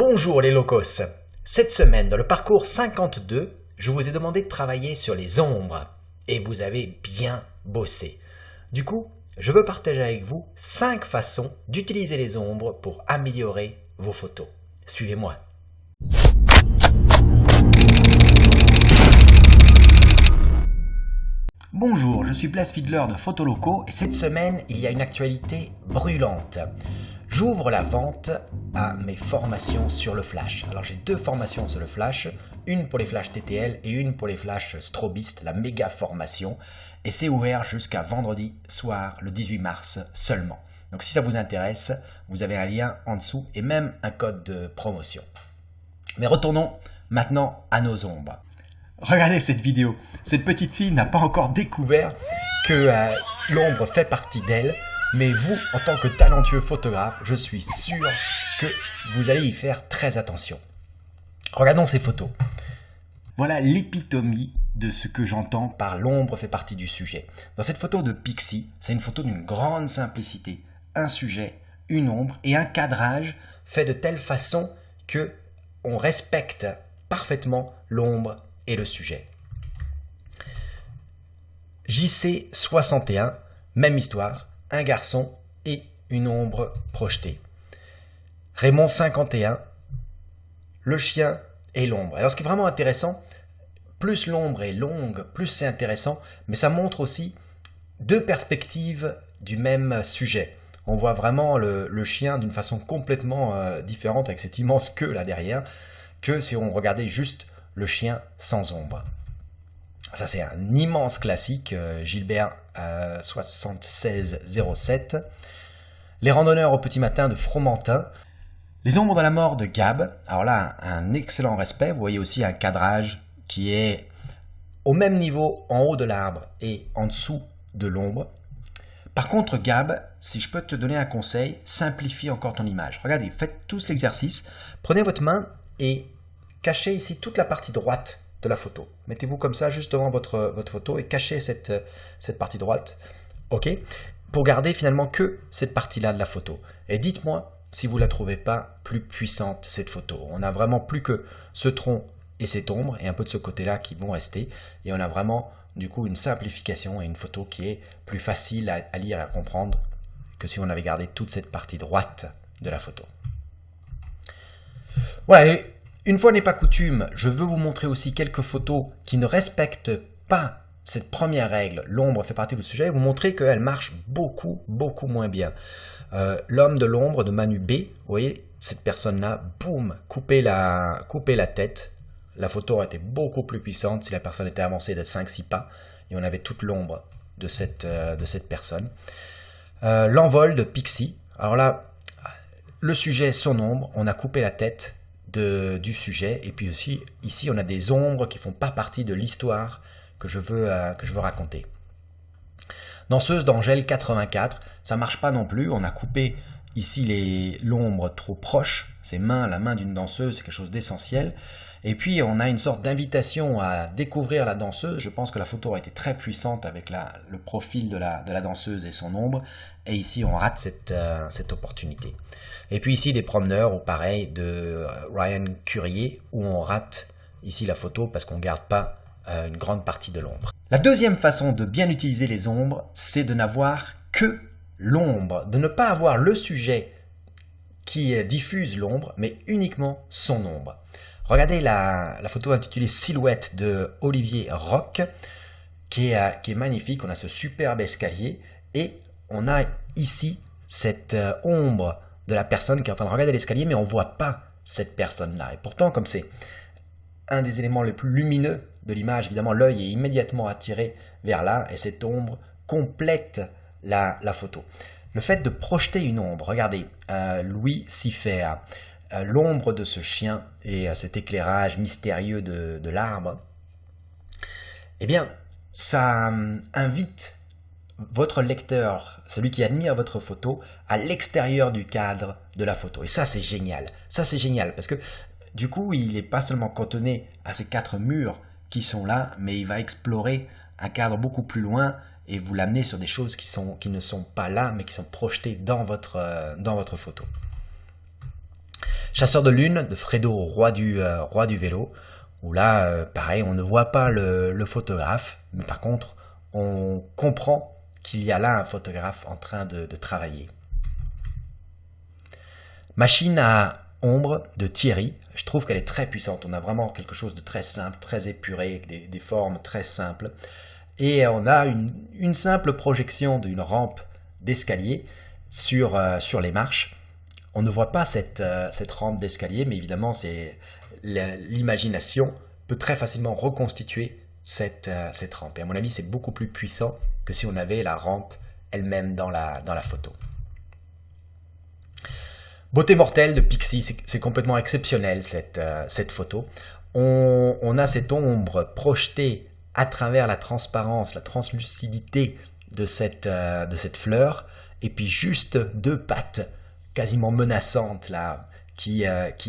Bonjour les locos. Cette semaine, dans le parcours 52, je vous ai demandé de travailler sur les ombres et vous avez bien bossé. Du coup, je veux partager avec vous 5 façons d'utiliser les ombres pour améliorer vos photos. Suivez-moi. Bonjour, je suis Blaise Fiedler de Photoloco et cette semaine, il y a une actualité brûlante. J'ouvre la vente à mes formations sur le flash. Alors j'ai 2 formations sur le flash, une pour les flashs TTL et une pour les flashs strobistes, la méga formation. Et c'est ouvert jusqu'à vendredi soir, le 18 mars seulement. Donc si ça vous intéresse, vous avez un lien en dessous et même un code de promotion. Mais retournons maintenant à nos ombres. Regardez cette vidéo. Cette petite fille n'a pas encore découvert que l'ombre fait partie d'elle. Mais vous, en tant que talentueux photographe, je suis sûr que vous allez y faire très attention. Regardons ces photos. Voilà l'épitome de ce que j'entends par l'ombre fait partie du sujet. Dans cette photo de Pixie, c'est une photo d'une grande simplicité. Un sujet, une ombre et un cadrage fait de telle façon que on respecte parfaitement l'ombre et le sujet. JC61, même histoire. Un garçon et une ombre projetée. Raymond 51, le chien et l'ombre. Alors ce qui est vraiment intéressant, plus l'ombre est longue, plus c'est intéressant, mais ça montre aussi 2 perspectives du même sujet. On voit vraiment le chien d'une façon complètement différente avec cette immense queue là derrière, que si on regardait juste le chien sans ombre. Ça, c'est un immense classique, Gilbert 7607. Les randonneurs au petit matin de Fromentin. Les ombres de la mort de Gab. Alors là, un excellent respect. Vous voyez aussi un cadrage qui est au même niveau en haut de l'arbre et en dessous de l'ombre. Par contre, Gab, si je peux te donner un conseil, simplifie encore ton image. Regardez, faites tous l'exercice. Prenez votre main et cachez ici toute la partie droite de la photo. Mettez-vous comme ça juste devant votre photo et cachez cette partie droite. OK ? Pour garder finalement que cette partie-là de la photo. Et dites-moi si vous ne la trouvez pas plus puissante, cette photo. On n'a vraiment plus que ce tronc et cette ombre et un peu de ce côté-là qui vont rester. Et on a vraiment du coup une simplification et une photo qui est plus facile à lire et à comprendre que si on avait gardé toute cette partie droite de la photo. Voilà. Et une fois n'est pas coutume, je veux vous montrer aussi quelques photos qui ne respectent pas cette première règle, l'ombre fait partie du sujet, et vous montrer qu'elle marche beaucoup moins bien. L'homme de l'ombre de Manu B, vous voyez, cette personne-là, boum, couper la tête. La photo aurait été beaucoup plus puissante si la personne était avancée de 5-6 pas, et on avait toute l'ombre de cette personne. L'envol de Pixie, alors là, le sujet, son ombre, on a coupé la tête du sujet, et puis aussi ici on a des ombres qui font pas partie de l'histoire que je veux raconter. Danseuse d'Angèle 84, ça marche pas non plus, on a coupé ici l'ombre trop proche, la main d'une danseuse, c'est quelque chose d'essentiel, et puis on a une sorte d'invitation à découvrir la danseuse. Je pense que la photo a été très puissante avec le profil de la danseuse et son ombre, et ici on rate cette opportunité. Et puis ici des promeneurs, ou pareil de Ryan Curier, où on rate ici la photo parce qu'on ne garde pas une grande partie de l'ombre. La deuxième façon de bien utiliser les ombres, c'est de n'avoir que l'ombre, de ne pas avoir le sujet qui diffuse l'ombre, mais uniquement son ombre. Regardez la photo intitulée Silhouette de Olivier Roch, qui est magnifique. On a ce superbe escalier et on a ici cette ombre de la personne qui est en train de regarder l'escalier, mais on ne voit pas cette personne-là. Et pourtant, comme c'est un des éléments les plus lumineux de l'image, évidemment, l'œil est immédiatement attiré vers là, et cette ombre complète la photo. Le fait de projeter une ombre, regardez, Louis Siffert, l'ombre de ce chien et cet éclairage mystérieux de l'arbre, eh bien, ça invite votre lecteur, celui qui admire votre photo, à l'extérieur du cadre de la photo. Et ça, c'est génial. Ça, c'est génial parce que du coup, il n'est pas seulement cantonné à ces 4 murs qui sont là, mais il va explorer un cadre beaucoup plus loin et vous l'amener sur des choses qui ne sont pas là, mais qui sont projetées dans votre photo. Chasseur de lune de Fredo, roi du vélo, où là, pareil, on ne voit pas le photographe, mais par contre, on comprend qu'il y a là un photographe en train de travailler. Machine à ombre de Thierry, je trouve qu'elle est très puissante. On a vraiment quelque chose de très simple, très épuré, avec des formes très simples. Et on a une simple projection d'une rampe d'escalier sur les marches. On ne voit pas cette rampe d'escalier, mais évidemment, l'imagination peut très facilement reconstituer cette rampe. Et à mon avis, c'est beaucoup plus puissant que si on avait la rampe elle-même dans la photo. Beauté mortelle de Pixie, c'est complètement exceptionnel cette photo. On a cette ombre projetée à travers la transparence, la translucidité de cette fleur, et puis juste deux pattes quasiment menaçantes là, qui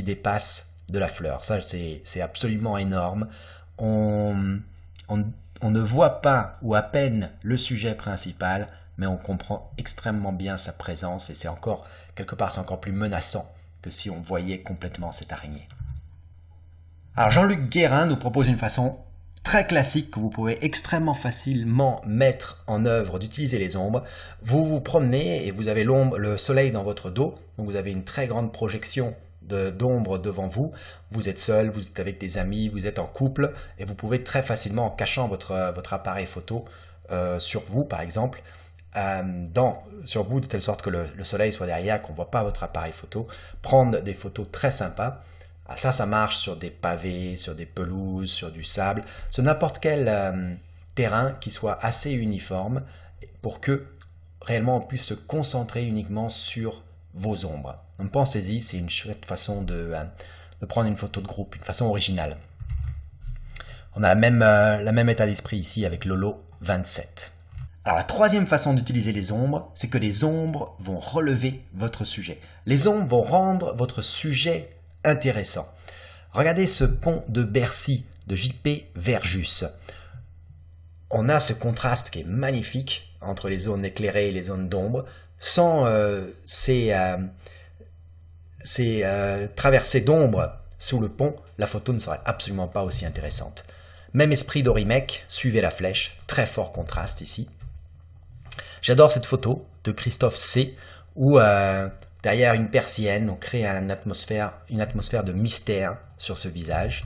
dépassent de la fleur. Ça, c'est absolument énorme. On ne voit pas ou à peine le sujet principal, mais on comprend extrêmement bien sa présence, et c'est encore plus menaçant que si on voyait complètement cette araignée. Alors Jean-Luc Guérin nous propose une façon très classique que vous pouvez extrêmement facilement mettre en œuvre d'utiliser les ombres. Vous vous promenez et vous avez le soleil dans votre dos, donc vous avez une très grande projection d'ombre devant vous. Vous êtes seul, vous êtes avec des amis, vous êtes en couple, et vous pouvez très facilement, en cachant votre appareil photo sur vous par exemple, sur vous de telle sorte que le soleil soit derrière, qu'on ne voit pas votre appareil photo, prendre des photos très sympas. Ça marche sur des pavés, sur des pelouses, sur du sable, sur n'importe quel terrain qui soit assez uniforme pour que réellement on puisse se concentrer uniquement sur vos ombres. Donc pensez-y, c'est une chouette façon de prendre une photo de groupe, une façon originale. On a la même état d'esprit ici avec Lolo 27. Alors la troisième façon d'utiliser les ombres, c'est que les ombres vont relever votre sujet. Les ombres vont rendre votre sujet intéressant. Regardez ce pont de Bercy de J.P. Verjus. On a ce contraste qui est magnifique entre les zones éclairées et les zones d'ombre. Sans ces traversées d'ombre sous le pont, la photo ne serait absolument pas aussi intéressante. Même esprit d'Orimec, suivez la flèche, très fort contraste ici. J'adore cette photo de Christophe C, où derrière une persienne, on crée une atmosphère de mystère sur ce visage.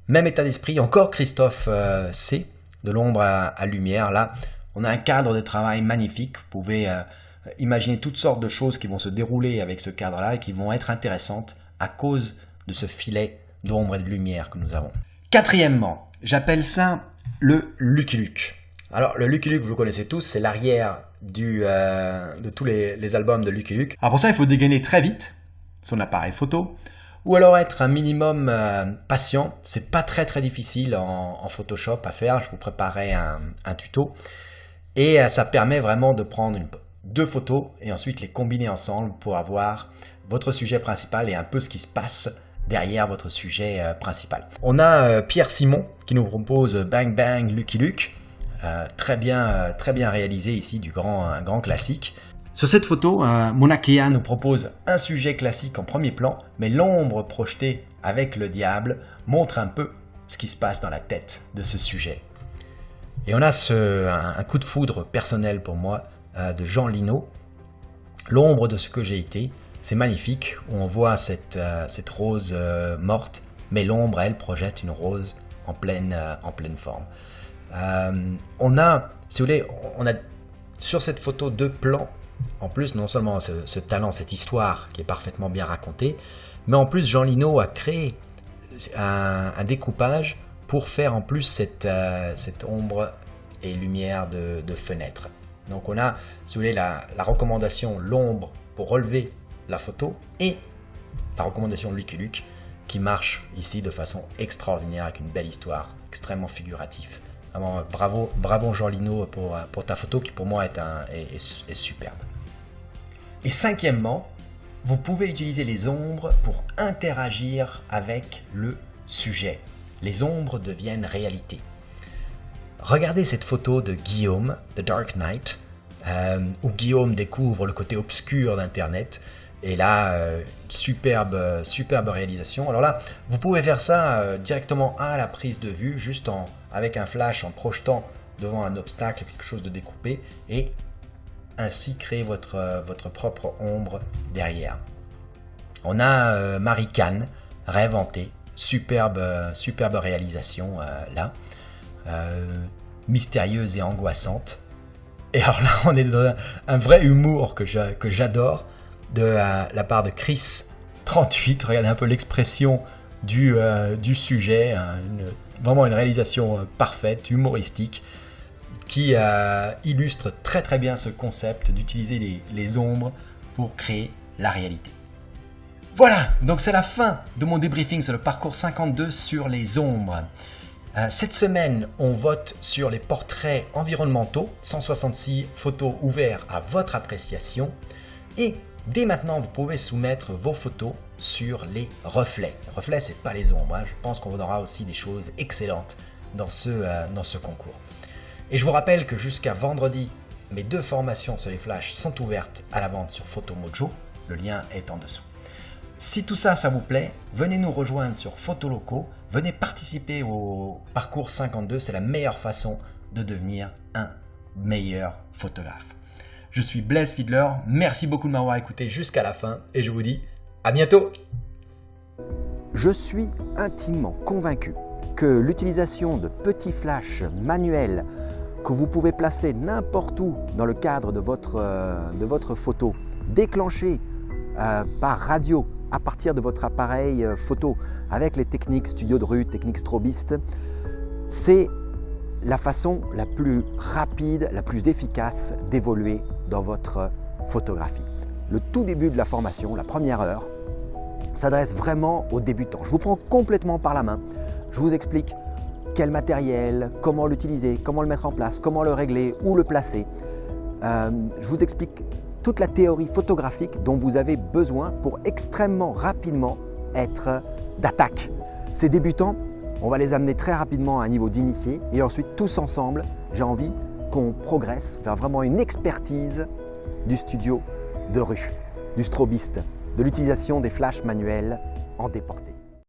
Même état d'esprit, encore Christophe C, de l'ombre à lumière. Là, on a un cadre de travail magnifique. Vous pouvez imaginer toutes sortes de choses qui vont se dérouler avec ce cadre-là et qui vont être intéressantes à cause de ce filet d'ombre et de lumière que nous avons. Quatrièmement, j'appelle ça le Lucky Luke. Alors, le Lucky Luke, vous le connaissez tous, c'est l'arrière de tous les albums de Lucky Luke. Alors pour ça, il faut dégainer très vite son appareil photo, ou alors être un minimum patient. C'est pas très très difficile en Photoshop à faire. Je vous préparerai un tuto. Et ça permet vraiment de prendre deux photos et ensuite les combiner ensemble pour avoir votre sujet principal et un peu ce qui se passe derrière votre sujet principal. On a Pierre Simon qui nous propose Bang Bang Lucky Luke. Très bien réalisé ici, un grand classique. Sur cette photo, Mona Kea nous propose un sujet classique en premier plan, mais l'ombre projetée avec le diable montre un peu ce qui se passe dans la tête de ce sujet. Et on a un coup de foudre personnel pour moi de Jean Lino, l'ombre de ce que j'ai été. C'est magnifique, où on voit cette rose morte, mais l'ombre, elle, projette une rose en pleine forme. On a, si vous voulez, sur cette photo deux plans. En plus, non seulement ce talent, cette histoire qui est parfaitement bien racontée, mais en plus Jean Lino a créé un découpage pour faire en plus cette ombre et lumière de fenêtre. Donc on a, si vous voulez, la recommandation l'ombre pour relever la photo et la recommandation Lucky Luke qui marche ici de façon extraordinaire avec une belle histoire, extrêmement figuratif. Vraiment, bravo Jean Lino pour ta photo qui pour moi est superbe. Et cinquièmement, vous pouvez utiliser les ombres pour interagir avec le sujet. Les ombres deviennent réalité. Regardez cette photo de Guillaume, The Dark Knight, où Guillaume découvre le côté obscur d'Internet. Et là, superbe réalisation. Alors là, vous pouvez faire ça directement à la prise de vue, juste avec un flash en projetant devant un obstacle, quelque chose de découpé, et ainsi créer votre propre ombre derrière. On a Marie Kane, Rêve hanté, superbe réalisation là, mystérieuse et angoissante. Et alors là, on est dans un vrai humour que j'adore de la part de Chris38. Regardez un peu l'expression du sujet, hein, vraiment une réalisation parfaite, humoristique, qui illustre très très bien ce concept d'utiliser les ombres pour créer la réalité. Voilà, donc c'est la fin de mon débriefing sur le parcours 52 sur les ombres. Cette semaine, on vote sur les portraits environnementaux, 166 photos ouvertes à votre appréciation. Et dès maintenant, vous pouvez soumettre vos photos sur les reflets. Les reflets, c'est pas les ombres, hein. Je pense qu'on aura aussi des choses excellentes dans ce concours. Et je vous rappelle que jusqu'à vendredi, mes 2 formations sur les flashs sont ouvertes à la vente sur Photomojo. Le lien est en dessous. Si tout ça, ça vous plaît, venez nous rejoindre sur Photoloco. Venez participer au parcours 52. C'est la meilleure façon de devenir un meilleur photographe. Je suis Blaise Fiedler. Merci beaucoup de m'avoir écouté jusqu'à la fin et je vous dis à bientôt. Je suis intimement convaincu que l'utilisation de petits flashs manuels que vous pouvez placer n'importe où dans le cadre de votre photo, déclenchée par radio à partir de votre appareil photo avec les techniques studio de rue, techniques strobistes, c'est la façon la plus rapide, la plus efficace d'évoluer dans votre photographie. Le tout début de la formation, la première heure, s'adresse vraiment aux débutants. Je vous prends complètement par la main, je vous explique quel matériel, comment l'utiliser, comment le mettre en place, comment le régler, où le placer. Je vous explique toute la théorie photographique dont vous avez besoin pour extrêmement rapidement être d'attaque. Ces débutants, on va les amener très rapidement à un niveau d'initié et ensuite tous ensemble, j'ai envie qu'on progresse vers vraiment une expertise du studio de rue, du strobiste, de l'utilisation des flashs manuels en déporté.